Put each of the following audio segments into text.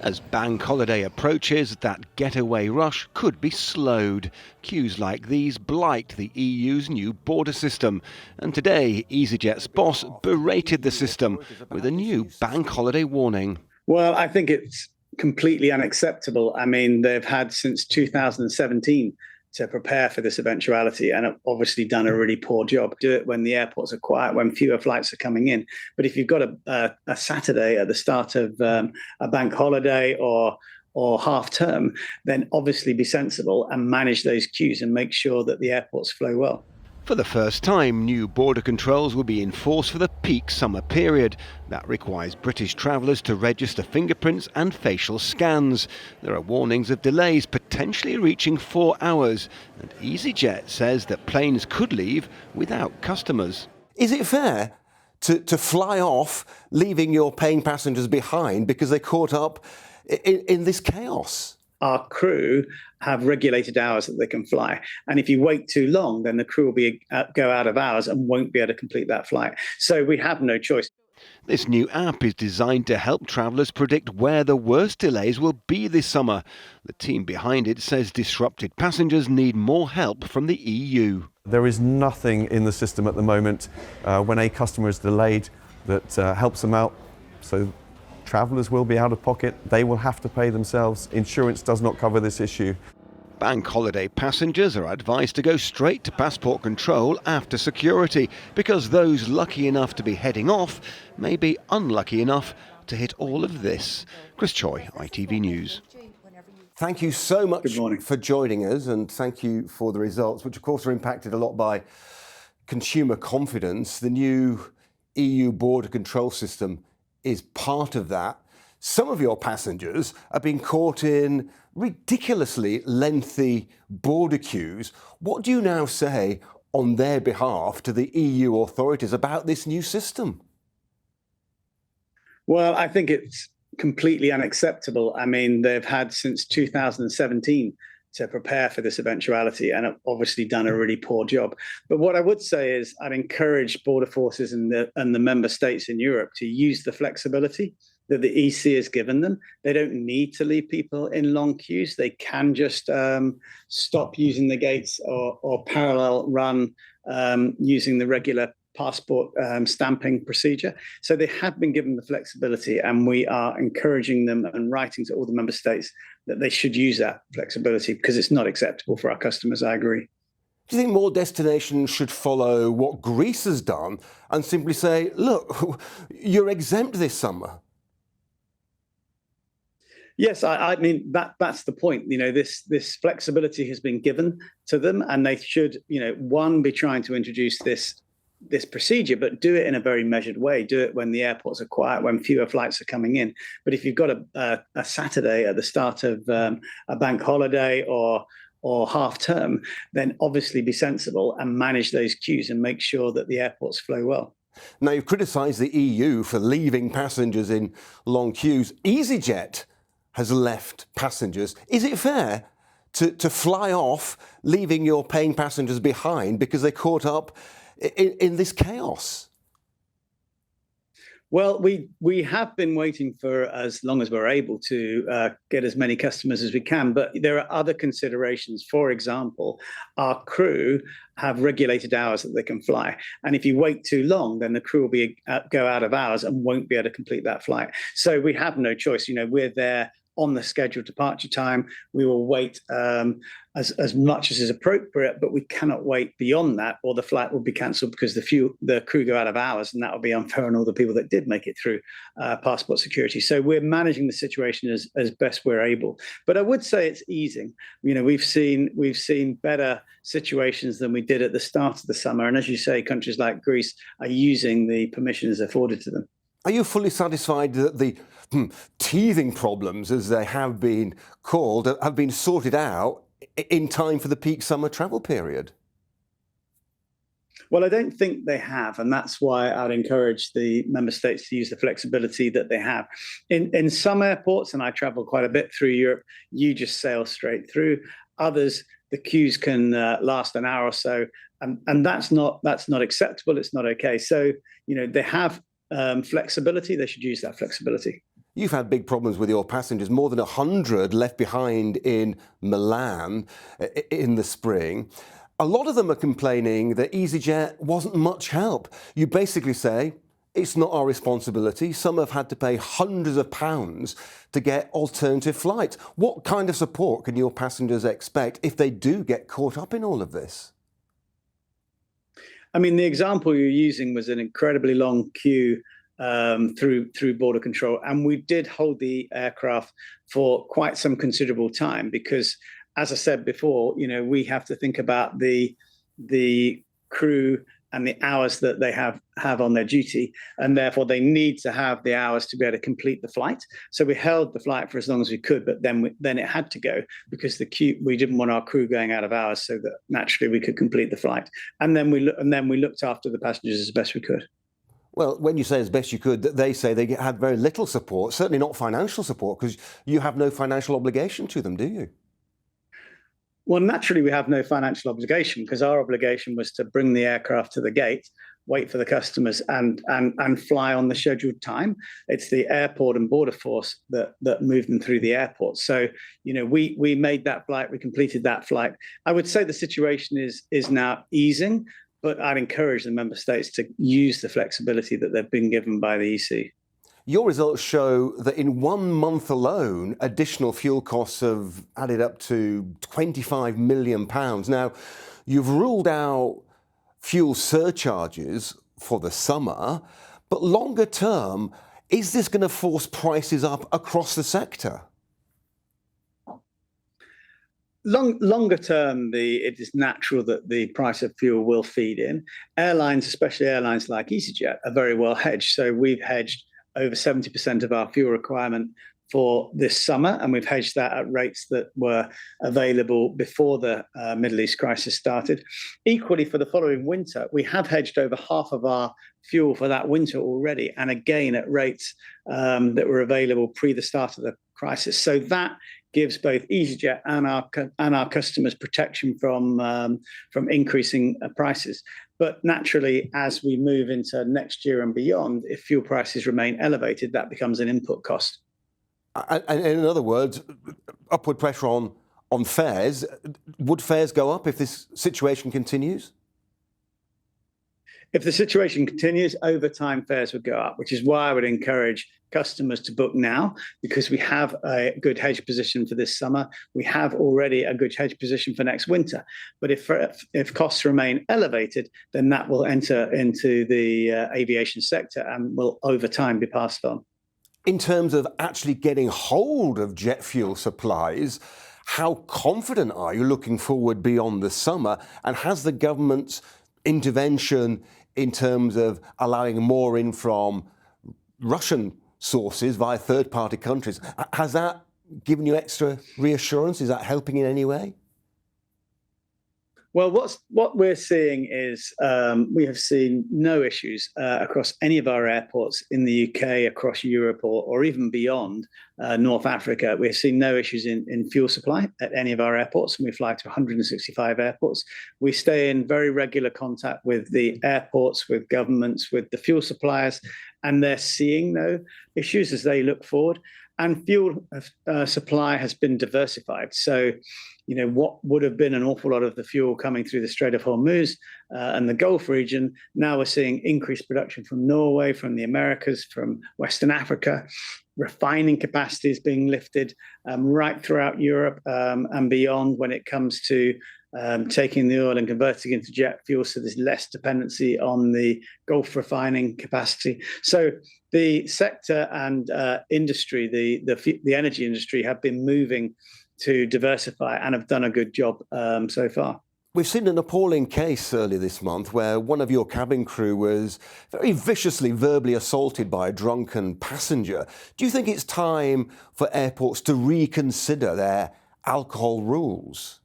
As bank holiday approaches, that getaway rush could be slowed. Queues like these blight the EU's new border system. And today, EasyJet's boss berated the system with a new bank holiday warning. Well, I think it's completely unacceptable. I mean, they've had since 2017 to prepare for this eventuality and have obviously done a really poor job. Do it when the airports are quiet, when fewer flights are coming in. But if you've got a Saturday at the start of a bank holiday or half term, then obviously be sensible and manage those queues and make sure that the airports flow well. For the first time, new border controls will be in force for the peak summer period. That requires British travellers to register fingerprints and facial scans. There are warnings of delays potentially reaching 4 hours, and EasyJet says that planes could leave without customers. Is it fair to fly off, leaving your paying passengers behind because they caught up in this chaos? Our crew have regulated hours that they can fly. And if you wait too long, then the crew will go out of hours and won't be able to complete that flight. So we have no choice. This new app is designed to help travellers predict where the worst delays will be this summer. The team behind it says disrupted passengers need more help from the EU. There is nothing in the system at the moment when a customer is delayed that helps them out. So travellers will be out of pocket. They will have to pay themselves. Insurance does not cover this issue. Bank holiday passengers are advised to go straight to passport control after security, because those lucky enough to be heading off may be unlucky enough to hit all of this. Chris Choi, ITV News. Thank you so much Good morning. for joining us, and thank you for the results, which of course are impacted a lot by consumer confidence. The new EU border control system is part of that. Some of your passengers are being caught in ridiculously lengthy border queues. What do you now say on their behalf to the EU authorities about this new system? Well, I think it's completely unacceptable. I mean, they've had since 2017 to prepare for this eventuality and have obviously done a really poor job. But what I would say is I'd encourage border forces and the member states in Europe to use the flexibility that the EC has given them. They don't need to leave people in long queues. They can just stop using the gates or parallel run using the regular passport stamping procedure. So they have been given the flexibility, and we are encouraging them and writing to all the member states that they should use that flexibility because it's not acceptable for our customers. I agree. Do you think more destinations should follow what Greece has done and simply say, look, you're exempt this summer? Yes, I mean, that's the point. You know, this flexibility has been given to them, and they should, one, be trying to introduce this procedure, but do it in a very measured way. Do it when the airports are quiet, when fewer flights are coming in. But if you've got a Saturday at the start of a bank holiday or half term, then obviously be sensible and manage those queues and make sure that the airports flow well. Now, you've criticised the EU for leaving passengers in long queues. EasyJet has left passengers. Is it fair to fly off, leaving your paying passengers behind because they caught up in this chaos? Well, we have been waiting for as long as we're able to get as many customers as we can, but there are other considerations. For example, our crew have regulated hours that they can fly, and if you wait too long, then the crew will go out of hours and won't be able to complete that flight. So we have no choice. We're there on the scheduled departure time. We will wait as much as is appropriate, but we cannot wait beyond that, or the flight will be cancelled because the crew go out of hours, and that will be unfair on all the people that did make it through passport security. So we're managing the situation as best we're able. But I would say it's easing. We've seen better situations than we did at the start of the summer, and as you say, countries like Greece are using the permissions afforded to them. Are you fully satisfied that the teething problems, as they have been called, have been sorted out in time for the peak summer travel period? Well, I don't think they have, and that's why I'd encourage the member states to use the flexibility that they have. In some airports, and I travel quite a bit through Europe, you just sail straight through. Others, the queues can last an hour or so, and that's not acceptable. It's not okay. So, they have flexibility. They should use that flexibility. You've had big problems with your passengers, more than 100 left behind in Milan in the spring. A lot of them are complaining that EasyJet wasn't much help. You basically say, it's not our responsibility. Some have had to pay hundreds of pounds to get alternative flights. What kind of support can your passengers expect if they do get caught up in all of this? I mean, the example you're using was an incredibly long queue through border control, and we did hold the aircraft for quite some considerable time because, as I said before, we have to think about the crew and the hours that they have on their duty, and therefore they need to have the hours to be able to complete the flight. So we held the flight for as long as we could, but then it had to go because we didn't want our crew going out of hours, so that naturally we could complete the flight. And then we looked after the passengers as best we could. Well, when you say as best you could, they say they had very little support, certainly not financial support, because you have no financial obligation to them, do you? Well, naturally, we have no financial obligation because our obligation was to bring the aircraft to the gate, wait for the customers, and fly on the scheduled time. It's the airport and border force that moved them through the airport. So, we made that flight, we completed that flight. I would say the situation is now easing, but I'd encourage the member states to use the flexibility that they've been given by the EC. Your results show that in 1 month alone, additional fuel costs have added up to £25 million. Now, you've ruled out fuel surcharges for the summer, but longer term, is this going to force prices up across the sector? Longer term, it is natural that the price of fuel will feed in. Airlines, especially airlines like EasyJet, are very well hedged. So we've hedged over 70% of our fuel requirement for this summer, and we've hedged that at rates that were available before the Middle East crisis started. Equally, for the following winter, we have hedged over half of our fuel for that winter already, and again at rates that were available pre the start of the crisis. So that gives both EasyJet and our customers protection from increasing prices. But naturally, as we move into next year and beyond, if fuel prices remain elevated, that becomes an input cost. And in other words, upward pressure on fares. Would fares go up if this situation continues? If the situation continues, over time fares would go up, which is why I would encourage customers to book now, because we have a good hedge position for this summer. We have already a good hedge position for next winter. But if costs remain elevated, then that will enter into the aviation sector and will over time be passed on. In terms of actually getting hold of jet fuel supplies, how confident are you looking forward beyond the summer? And has the government's intervention in terms of allowing more in from Russian sources via third-party countries, has that given you extra reassurance? Is that helping in any way? Well, what we're seeing is we have seen no issues across any of our airports in the UK, across Europe, or even beyond North Africa. We're seeing no issues in fuel supply at any of our airports, and we fly to 165 airports. We stay in very regular contact with the airports, with governments, with the fuel suppliers, and they're seeing no issues as they look forward. And fuel supply has been diversified. So, what would have been an awful lot of the fuel coming through the Strait of Hormuz and the Gulf region, now we're seeing increased production from Norway, from the Americas, from Western Africa. Refining capacity is being lifted right throughout Europe and beyond when it comes to taking the oil and converting it into jet fuel, so there's less dependency on the Gulf refining capacity. So the sector and industry, the energy industry, have been moving to diversify and have done a good job so far. We've seen an appalling case earlier this month where one of your cabin crew was very viciously verbally assaulted by a drunken passenger. Do you think it's time for airports to reconsider their alcohol rules?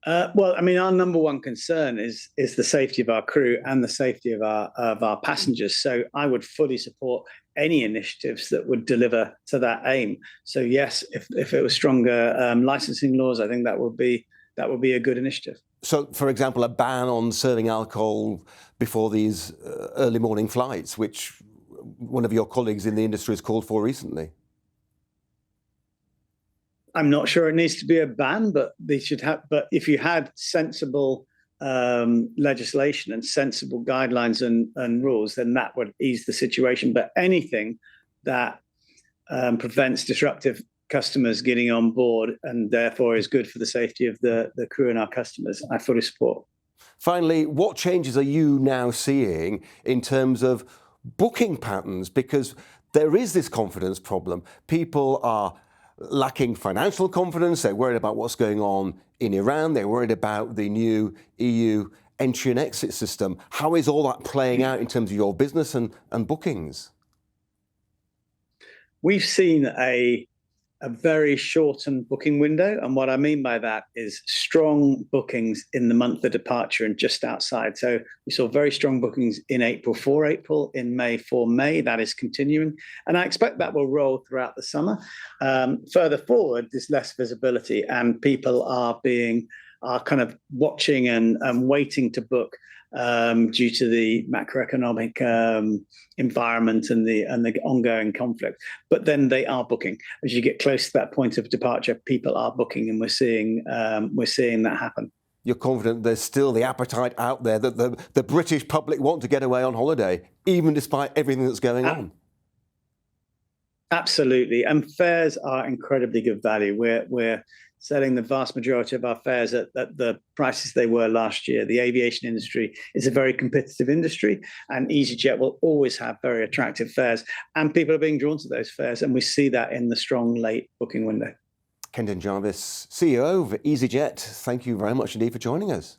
Well, I mean, our number one concern is the safety of our crew and the safety of our passengers. So I would fully support any initiatives that would deliver to that aim. So yes, if it was stronger licensing laws, I think that would be a good initiative. So, for example, a ban on serving alcohol before these early morning flights, which one of your colleagues in the industry has called for recently? I'm not sure it needs to be a ban, but they should have. But if you had sensible legislation and sensible guidelines and rules, then that would ease the situation. But anything that prevents disruptive customers getting on board and therefore is good for the safety of the crew and our customers, I fully support. Finally, what changes are you now seeing in terms of booking patterns? Because there is this confidence problem. People are lacking financial confidence. They're worried about what's going on in Iran. They're worried about the new EU entry and exit system. How is all that playing out in terms of your business and bookings? We've seen a very shortened booking window. And what I mean by that is strong bookings in the month of departure and just outside. So we saw very strong bookings in April for April, in May for May. That is continuing. And I expect that will roll throughout the summer. Further forward, there's less visibility and people are kind of watching and waiting to book due to the macroeconomic environment and the ongoing conflict. But then they are booking. As you get close to that point of departure, people are booking, and we're seeing that happen. You're confident there's still the appetite out there that the British public want to get away on holiday, even despite everything that's going on? Absolutely. And fares are incredibly good value. We're selling the vast majority of our fares at the prices they were last year. The aviation industry is a very competitive industry, and EasyJet will always have very attractive fares, and people are being drawn to those fares, and we see that in the strong late booking window. Kenton Jarvis, CEO of EasyJet, thank you very much indeed for joining us.